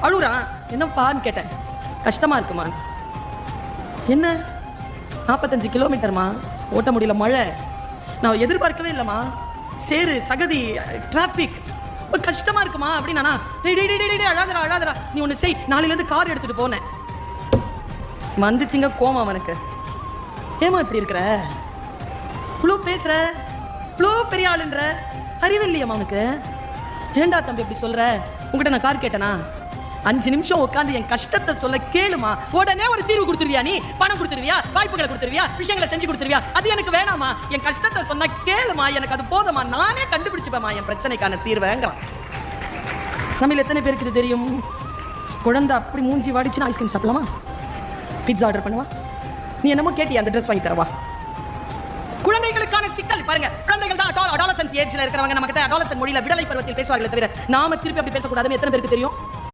அழுகுறான். என்னப்பான்னு கேட்டேன். கஷ்டமா இருக்குமா? என்ன 45 கிலோமீட்டர்மா, ஓட்ட முடியல, மழை, நான் எதிர்பார்க்கவே இல்லைம்மா, சேரு சகதி டிராபிக், கஷ்டமா இருக்குமா அப்படின்னா. அழாதரா அழாதரா, நீ ஒன்று செய், நாளையிலேருந்து கார் எடுத்துட்டு போனேன். வந்துச்சுங்க கோமா அவனுக்கு. ஏமா இப்படி இருக்கிற, இவ்வளோ பேசுற, இவ்வளோ பெரிய ஆளுன்ற, அறிவு இல்லையம்மா அவனுக்கு? ஏண்டா தம்பி இப்படி சொல்ற? உங்ககிட்ட நான் கார் கேட்டேனா? 5 நிமிஷம் உட்காந்து என் கஷ்டத்தை சொல்ல கேளுமா, உடனே ஒரு தீர்வு கொடுத்துருவியா? நீ பணம் கொடுத்துருவியா, வாய்ப்புகளை கொடுத்துருவியா, விஷயங்களை செஞ்சு கொடுத்துருவியா? அது எனக்கு வேணாமா. என் கஷ்டத்தை சொன்னா கேளுமா, எனக்கு அது போதுமா, நானே கண்டுபிடிச்சுப்பேமா என் பிரச்சனைக்கான தீர்வைங்கிறான். நம்ம எத்தனை பேருக்கு இது தெரியும்? குழந்தை அப்படி மூஞ்சி வாடிச்சுன்னா ஐஸ்கிரீம் சாப்பிடலாமா, பிட்சா ஆர்டர் பண்ணுவா, நீ என்னமோ கேட்டியா அந்த ட்ரெஸ் வாங்கி தரவா. குழந்தைகளுக்கான சிக்கல் பாருங்க. குழந்தைகள் தான் அடாலசன்ஸ் ஏஜ்ல இருக்கிறவங்க நம்ம கிட்ட அடாலசன் மொழியில விடலை பருவத்தில் பேசுவார்களே தவிர நாம திருப்பி அப்படி பேசக்கூடாதுன்னு எத்தனை பேருக்கு தெரியும்?